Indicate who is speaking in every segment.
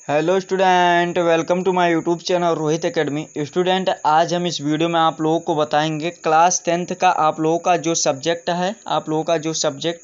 Speaker 1: Hello student, welcome to my YouTube channel Rohit Academy. Student, आज हम इस वीडियो में आप लोगों को बताएंगे क्लास 10th का आप लोगों का जो सब्जेक्ट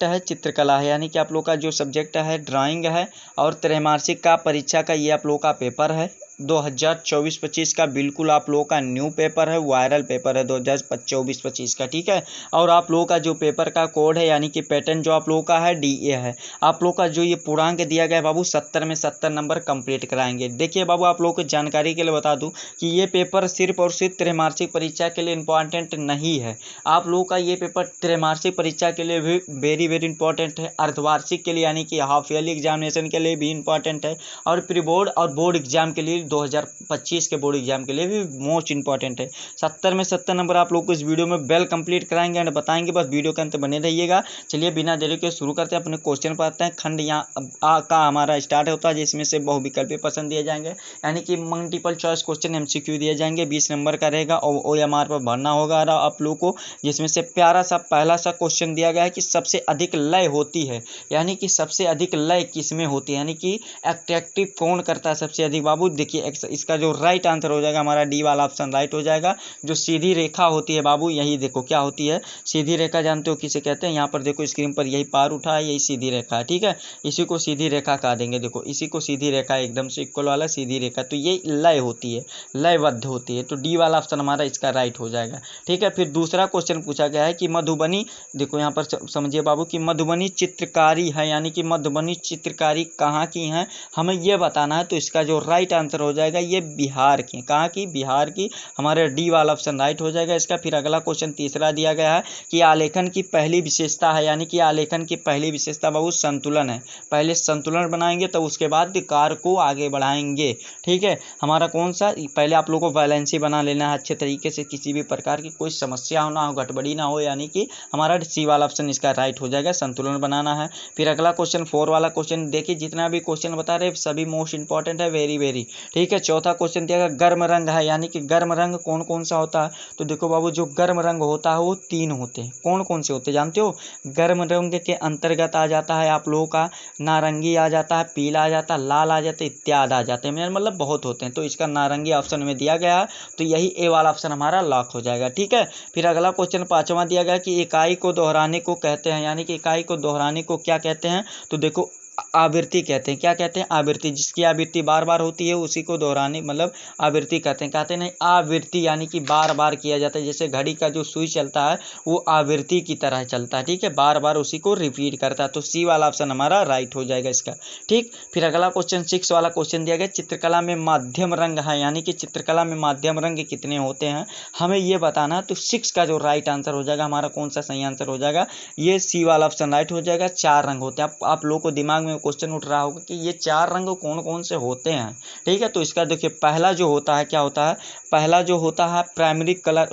Speaker 1: है चित्रकला है, यानी कि आप लोगों का जो सब्जेक्ट है ड्राइंग है। और त्रैमासिक का परीक्षा का ये आप लोगों का पेपर है 2024-25 का। बिल्कुल आप लोगों का न्यू पेपर है, वायरल पेपर है 2024-25 का, ठीक है। और आप लोगों का जो पेपर का कोड है यानी कि पैटर्न जो आप लोगों का है DA है। आप लोगों का जो ये पूर्णांक दिया गया है बाबू 70 में 70 नंबर कंप्लीट कराएंगे। देखिए बाबू, आप लोगों को जानकारी के लिए बता दूं कि ये पेपर सिर्फ और सिर्फ त्रैमासिक परीक्षा के लिए इंपॉर्टेंट नहीं है। आप लोगों का ये पेपर त्रैमासिक परीक्षा के लिए भी वेरी वेरी इंपॉर्टेंट है, अर्धवार्षिक के लिए यानी कि हाफ ईयरली एग्जामिनेशन के लिए भी इंपॉर्टेंट है, और प्री बोर्ड और बोर्ड एग्जाम के लिए 2025 के बोर्ड एग्जाम के लिए भी मोस्ट इंपॉर्टेंट है। 70 में 70 नंबर आप लोग को इस वीडियो में वेल कंप्लीट कराएंगे एंड बताएंगे। बस वीडियो के अंत बने रहिएगा। चलिए बिना देरी के शुरू करते हैं, अपने क्वेश्चन पर आते हैं। खंड यहाँ का हमारा स्टार्ट होता है, जिसमें से बहुविकल्पीय प्रश्न दिए जाएंगे, यानी कि मल्टीपल चॉइस क्वेश्चन MCQ दिए जाएंगे। 20 नंबर का रहेगा और OMR पर भरना होगा आप लोग को, जिसमें से प्यारा सा पहला सा क्वेश्चन दिया गया है कि सबसे अधिक लय होती है, यानी कि सबसे अधिक लय किसमें होती है, यानी कि अट्रैक्टिव कौन करता है सबसे अधिक। बाबू देखिए, इसका जो राइट आंसर हो जाएगा हमारा डी वाला ऑप्शन राइट हो जाएगा। जो सीधी रेखा होती है बाबू, यही देखो क्या होती है, सीधी रेखा जानते हो किसे कहते हैं। यहाँ पर देखो स्क्रीन पर यही पार उठा है, यही सीधी रेखा है, ठीक है। इसी को सीधी रेखा कहा देंगे। देखो इसी को सीधी रेखा, एकदम से इक्वल वाला सीधी रेखा, तो ये लय होती है, लयबद्ध होती है। तो डी वाला ऑप्शन हमारा इसका राइट हो जाएगा, ठीक है। फिर दूसरा क्वेश्चन पूछा गया है कि मधुबनी, देखो यहाँ पर समझिए बाबू कि मधुबनी चित्रकारी है, यानी कि मधुबनी चित्रकारी कहाँ की है, हमें यह बताना है। तो इसका जो राइट आंसर हो जाएगा ये बिहार की, कहाँ की, बिहार की। हमारे डी वाला ऑप्शन राइट हो जाएगा इसका। फिर अगला क्वेश्चन तीसरा दिया गया है कि आलेखन की पहली विशेषता है, यानी कि आलेखन की पहली विशेषता बाबू संतुलन है। पहले संतुलन बनाएंगे तो उसके बाद कार्य को आगे बढ़ाएंगे, ठीक है। हमारा कौन सा, पहले आप लोगों को बैलेंसी बना लेना है अच्छे तरीके से, किसी भी प्रकार की कोई समस्या ना हो, गड़बड़ी ना हो, यानी कि हमारा सी वाला ऑप्शन इसका राइट हो जाएगा, संतुलन बनाना है। फिर अगला क्वेश्चन 4 वाला क्वेश्चन देखिए, जितना भी क्वेश्चन बता रहे सभी मोस्ट इंपॉर्टेंट है, वेरी वेरी, ठीक है। चौथा क्वेश्चन दिया गया गर्म रंग है, यानी कि गर्म रंग कौन कौन सा होता है। तो देखो बाबू, जो गर्म रंग होता है वो 3 होते हैं। कौन कौन से होते हैं जानते हो। गर्म रंग के अंतर्गत आ जाता है आप लोगों का नारंगी आ जाता है, पीला आ जाता है, लाल आ जाता है, इत्यादि आ जाते हैं, मतलब बहुत होते हैं। तो इसका नारंगी ऑप्शन में दिया गया है, तो यही ए वाला ऑप्शन हमारा लॉक हो जाएगा, ठीक है। फिर अगला क्वेश्चन 5वां दिया गया कि इकाई को दोहराने को कहते हैं, यानी कि इकाई को दोहराने को क्या कहते हैं। तो देखो आवृत्ति कहते हैं। क्या कहते हैं, आवृत्ति। जिसकी आवृत्ति बार बार होती है उसी को दोहराने मतलब आवृत्ति कहते हैं। कहते नहीं आवृत्ति, यानी कि बार बार किया जाता है। जैसे घड़ी का जो सुई चलता है वो आवृत्ति की तरह चलता है, ठीक है, बार बार उसी को रिपीट करता है। तो सी वाला ऑप्शन हमारा राइट हो जाएगा इसका, ठीक। फिर अगला क्वेश्चन 6 वाला क्वेश्चन दिया गया चित्रकला में माध्यम रंग है, यानी कि चित्रकला में माध्यम रंग कितने होते हैं, हमें ये बताना है। तो 6 का जो राइट आंसर हो जाएगा हमारा, कौन सा सही आंसर हो जाएगा, ये सी वाला ऑप्शन राइट हो जाएगा। 4 रंग होते हैं। आप लोगों को दिमाग में क्वेश्चन उठ रहा होगा कि ये 4 रंग कौन कौन से होते हैं, ठीक है। तो इसका देखिए पहला जो होता है क्या होता है, पहला जो होता है प्राइमरी कलर,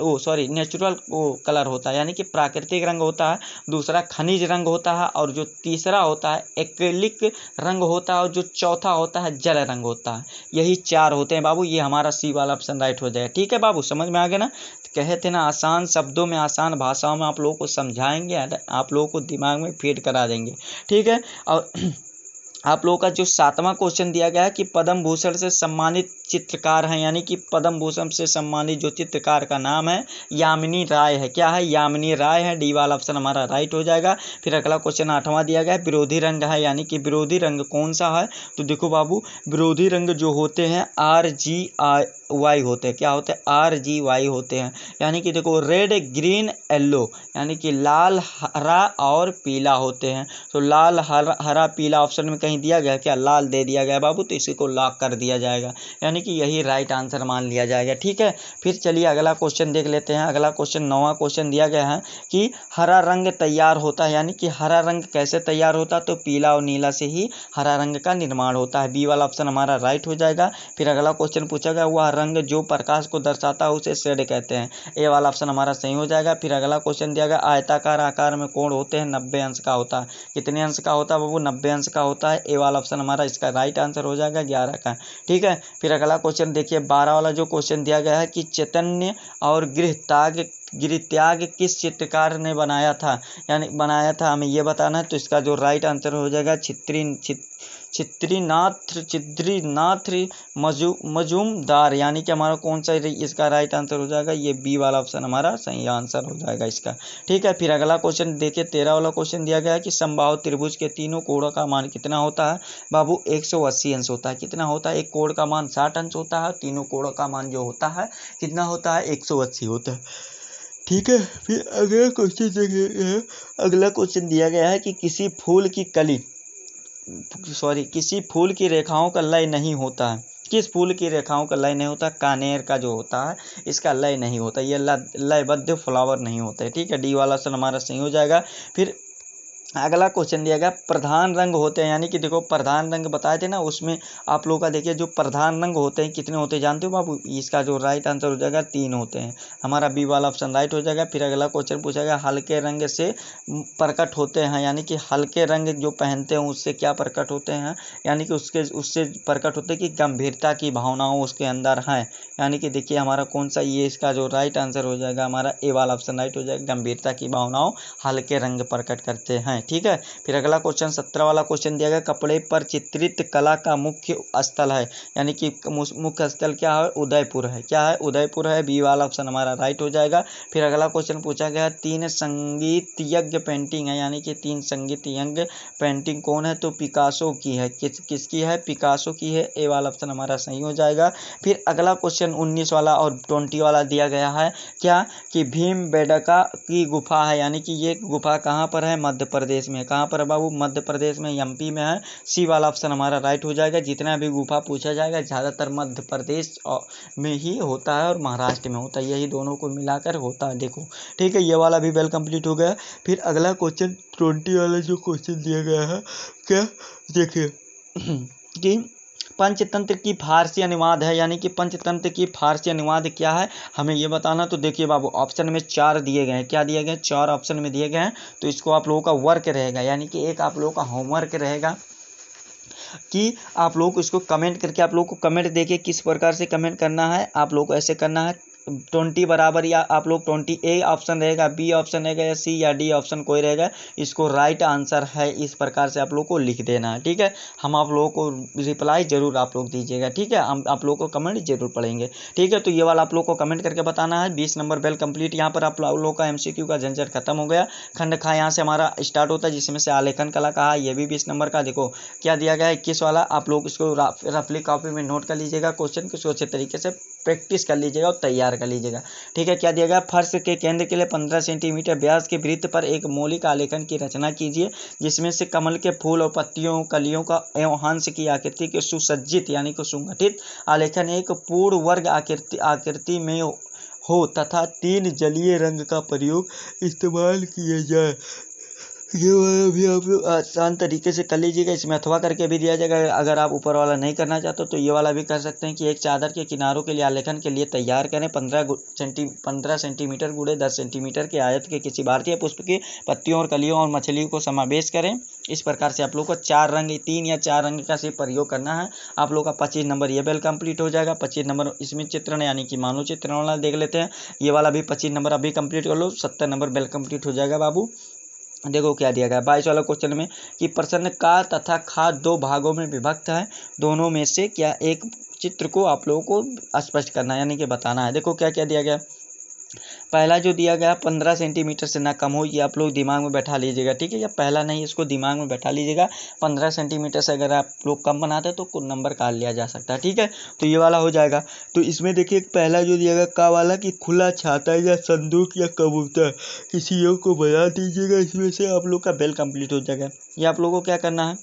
Speaker 1: नेचुरल कलर होता है, यानी कि प्राकृतिक रंग होता है। दूसरा खनिज रंग होता है, और जो तीसरा होता है एक्रिलिक रंग होता है, और जो चौथा होता है जल रंग होता है। यही 4 होते हैं बाबू, ये हमारा सी वाला ऑप्शन राइट हो जाएगा, ठीक है बाबू। समझ में आ गया ना। कहे थे ना आसान शब्दों में आसान भाषाओं में आप लोगों को समझाएंगे, आप लोगों को दिमाग में फीड करा देंगे, ठीक है। और आप लोगों का जो 7वां क्वेश्चन दिया गया है कि पद्म भूषण से सम्मानित चित्रकार हैं, यानी कि पद्म भूषण से सम्मानित जो चित्रकार का नाम है यामिनी राय है। क्या है, यामिनी राय है। डी वाला ऑप्शन हमारा राइट हो जाएगा। फिर अगला क्वेश्चन 8वां दिया गया है विरोधी रंग है, यानी कि विरोधी रंग कौन सा है। तो देखो बाबू, विरोधी रंग जो होते हैं RGY होते हैं। क्या होते हैं, RGY होते हैं, यानी कि देखो रेड ग्रीन येलो, यानी कि लाल हरा और पीला होते हैं। तो लाल हरा पीला ऑप्शन में कहीं दिया गया क्या, लाल दे दिया गया बाबू, तो इसी को लॉक कर दिया जाएगा, यानी कि यही राइट आंसर मान लिया जाएगा, ठीक है। फिर चलिए अगला क्वेश्चन देख लेते हैं। अगला क्वेश्चन 9वां क्वेश्चन दिया गया है कि हरा रंग तैयार होता है, यानी कि हरा रंग कैसे तैयार होता है। तो पीला और नीला से ही हरा रंग का निर्माण होता है। बी वाला ऑप्शन हमारा राइट हो जाएगा। फिर अगला क्वेश्चन पूछा गया वह रंग जो प्रकाश को दर्शाता है उसे शेड कहते हैं। ए वाला ऑप्शन हमारा सही हो जाएगा। फिर अगला क्वेश्चन दिया गया आयताकार आकार में कोण होते हैं 90 अंश का होता है। कितने अंश का होता है बाबू, 90 अंश का होता है। ए वाला ऑप्शन हमारा इसका राइट आंसर हो जाएगा 11 का, ठीक है। फिर अगला क्वेश्चन देखिए 12 वाला जो क्वेश्चन दिया गया है कि चैतन्य और गृहत्याग किस चित्रकार ने बनाया था, यानी बनाया था, हमें ये बताना है। तो इसका जो राइट आंसर हो जाएगा चिद्रीनाथ मजूमदार, यानी कि हमारा कौन सा इसका राइट आंसर हो जाएगा, ये बी वाला ऑप्शन हमारा सही आंसर हो जाएगा इसका। ठीक है, फिर अगला क्वेश्चन देखिए 13 वाला क्वेश्चन दिया गया है कि समबाहु त्रिभुज के तीनों कोणों का मान कितना होता है। बाबू 180 अंश होता है। कितना होता है, एक कोण का मान 60 अंश होता है, तीनों कोणों का मान जो होता है कितना होता है, 180 होता है। ठीक है, फिर अगला क्वेश्चन देखिए। अगला क्वेश्चन दिया गया है कि किसी फूल की रेखाओं का लय नहीं होता है। किस फूल की रेखाओं का लय नहीं होता, कानेर का जो होता है इसका लय नहीं होता, ये लयबद्ध फ्लावर नहीं होता है। ठीक है, डी वाला ऑप्शन हमारा सही हो जाएगा। फिर अगला क्वेश्चन दिया गया प्रधान रंग होते हैं, यानी कि देखो प्रधान रंग बताए थे ना, उसमें आप लोगों का देखिए जो प्रधान रंग होते हैं कितने होते हैं जानते हो बाबू, इसका जो राइट आंसर हो जाएगा 3 होते हैं, हमारा बी वाला ऑप्शन राइट हो जाएगा। फिर अगला क्वेश्चन पूछा गया हल्के रंग से प्रकट होते हैं, यानी कि हल्के रंग जो पहनते हैं उससे क्या प्रकट होते हैं, यानी कि उससे प्रकट होते हैं कि गंभीरता की भावनाओं उसके अंदर हैं, यानी कि देखिए हमारा कौन सा, ये इसका जो राइट आंसर हो जाएगा हमारा ए वाला ऑप्शन राइट हो जाएगा, गंभीरता की भावनाओं हल्के रंग प्रकट करते हैं। ठीक है, फिर अगला क्वेश्चन 17 वाला क्वेश्चन दिया गया कपड़े पर चित्रित कला का मुख्य स्थल है, यानी कि मुख्य स्थल क्या है, उदयपुर है। क्या है, उदयपुर है, बी वाला ऑप्शन हमारा राइट हो जाएगा। फिर अगला क्वेश्चन पूछा गया 3 संगीत यज्ञ पेंटिंग है, यानी कि 3 संगीत यज्ञ पेंटिंग कौन है, तो पिकासो की है। किसकी है, पिकासो की है, ए वाला ऑप्शन हमारा सही हो जाएगा। फिर अगला क्वेश्चन 19 वाला और 20 वाला दिया गया है क्या, कि भीमबेडका की गुफा है, यानी कि ये गुफा कहाँ पर है, मध्य प्रदेश में। कहाँ पर है बाबू, मध्य प्रदेश में, एमपी में है, सी वाला ऑप्शन हमारा राइट हो जाएगा। जितना भी गुफा पूछा जाएगा ज़्यादातर मध्य प्रदेश में ही होता है और महाराष्ट्र में होता है, यही दोनों को मिलाकर होता है। देखो ठीक है, ये वाला भी वेल कंप्लीट हो गया। फिर अगला क्वेश्चन 20 वाला जो क्वेश्चन दिया गया है क्या, देखिए कि पंचतंत्र की फारसी अनुवाद है, यानी कि पंचतंत्र की फारसी अनुवाद क्या है हमें ये बताना। तो देखिए बाबू ऑप्शन में 4 दिए गए हैं, क्या दिए गए हैं, 4 ऑप्शन में दिए गए हैं। तो इसको आप लोगों का वर्क रहेगा, यानी कि एक आप लोगों का होमवर्क रहेगा कि आप लोग इसको कमेंट करके, आप लोग को कमेंट देके किस प्रकार से कमेंट करना है, आप लोग को ऐसे करना है 20 बराबर, या आप लोग 20 ए ऑप्शन रहेगा, बी ऑप्शन रहेगा, या सी या डी ऑप्शन कोई रहेगा, इसको राइट आंसर है इस प्रकार से आप लोग को लिख देना है। ठीक है, हम आप लोगों को रिप्लाई जरूर आप लोग दीजिएगा। ठीक है, हम आप लोगों को कमेंट जरूर पढ़ेंगे। ठीक है, तो ये वाला आप लोग को कमेंट करके बताना है। 20 नंबर बेल कंप्लीट, यहाँ पर आप लोगों का MCQ का झंझट खत्म हो गया। खंड खा यहाँ से हमारा स्टार्ट होता है, जिसमें से आलेखन कला कहा, ये भी 20 नंबर का। देखो क्या दिया गया है 21 वाला, आप लोग इसको रफली कॉपी में नोट कर लीजिएगा, क्वेश्चन को अच्छे तरीके से प्रैक्टिस कर लीजिएगा और तैयार कर लीजिएगा। ठीक है, क्या दिया गया, फर्श के केंद्र के लिए 15 सेंटीमीटर व्यास के वृत्त पर एक मौलिक आलेखन की रचना कीजिए, जिसमें से कमल के फूल और पत्तियों कलियों का एवं हंस की आकृति के सुसज्जित यानी कि सुगठित आलेखन एक पूर्ण वर्ग आकृति में हो तथा 3 जलीय रंग का प्रयोग इस्तेमाल किया जाए। ये वाला भी आप लोग आसान तरीके से कर लीजिएगा, इसमें अथवा करके भी दिया जाएगा। अगर आप ऊपर वाला नहीं करना चाहते तो ये वाला भी कर सकते हैं कि एक चादर के किनारों के लिए आलेखन के लिए तैयार करें 15 सेंटीमीटर गुणे 10 सेंटीमीटर के आयत के किसी भारतीय पुष्प की पत्तियों और कलियों और मछलियों को समावेश करें। इस प्रकार से आप लोग को 4 रंग, 3 या 4 रंग का सिर्फ प्रयोग करना है। आप लोग का 25 नंबर ये बेल कंप्लीट हो जाएगा। 25 नंबर इसमें चित्रण यानी कि मानव चित्रण वाला देख लेते हैं, ये वाला भी 25 नंबर अभी कंप्लीट कर लो, 70 नंबर बेल कंप्लीट हो जाएगा बाबू। देखो क्या दिया गया 22 वाला क्वेश्चन में कि प्रश्न का तथा खा 2 भागों में विभक्त है, दोनों में से क्या एक चित्र को आप लोगों को स्पष्ट करना है यानी कि बताना है। देखो क्या क्या दिया गया, पहला जो दिया गया 15 सेंटीमीटर से ना कम हो, ये आप लोग दिमाग में बैठा लीजिएगा। ठीक है, या पहला नहीं इसको दिमाग में बैठा लीजिएगा, 15 सेंटीमीटर से अगर आप लोग कम बनाते हैं तो कुछ नंबर काट लिया जा सकता है। ठीक है, तो ये वाला हो जाएगा। तो इसमें देखिए पहला जो दिया गया का वाला कि खुला छाता या संदूक या कबूतर, किसी एक को बना दीजिएगा, इसमें से आप लोग का बेल कंप्लीट हो जाएगा। ये आप लोगों को क्या करना है,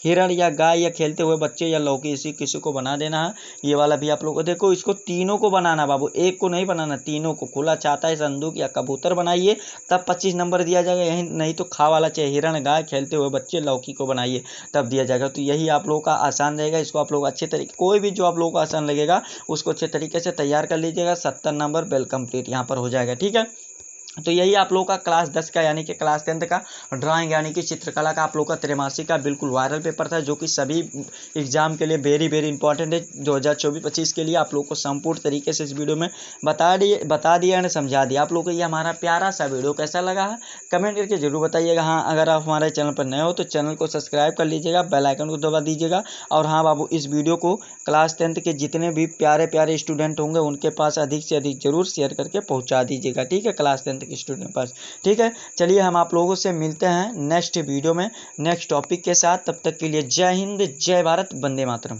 Speaker 1: हिरण या गाय या खेलते हुए बच्चे या लौकी इसी किसी को बना देना है। ये वाला भी आप लोग को देखो, इसको तीनों को बनाना बाबू, एक को नहीं बनाना, तीनों को। खुला चाहता है संदूक या कबूतर बनाइए तब 25 नंबर दिया जाएगा, यही नहीं तो खा वाला चाहे हिरण गाय खेलते हुए बच्चे लौकी को बनाइए तब दिया जाएगा। तो यही आप लोगों का आसान रहेगा, इसको आप लोग अच्छे तरीके, कोई भी जो आप लोगों को आसान लगेगा उसको अच्छे तरीके से तैयार कर लीजिएगा। 70 नंबर बेल कंप्लीट यहाँ पर हो जाएगा। ठीक है, तो यही आप लोगों का क्लास 10 का यानी कि क्लास 10 का ड्राइंग यानी कि चित्रकला का आप लोगों का त्रैमासिक का बिल्कुल वायरल पेपर था, जो कि सभी एग्जाम के लिए वेरी वेरी इंपॉर्टेंट है। 2024-25 के लिए आप लोगों को संपूर्ण तरीके से इस वीडियो में बता दिया और समझा दिया। आप लोगों को ये हमारा प्यारा सा वीडियो कैसा लगा है कमेंट करके जरूर बताइएगा। हाँ, अगर आप हमारे चैनल पर नए हो तो चैनल को सब्सक्राइब कर लीजिएगा, बेल आइकन को दबा दीजिएगा। और हाँ बाबू, इस वीडियो को क्लास 10 के जितने भी प्यारे प्यारे स्टूडेंट होंगे उनके पास अधिक से अधिक जरूर शेयर करके पहुंचा दीजिएगा, ठीक है, क्लास 10 के स्टूडेंट पास। ठीक है, चलिए हम आप लोगों से मिलते हैं नेक्स्ट वीडियो में नेक्स्ट टॉपिक के साथ। तब तक के लिए जय हिंद, जय भारत, वंदे मातरम।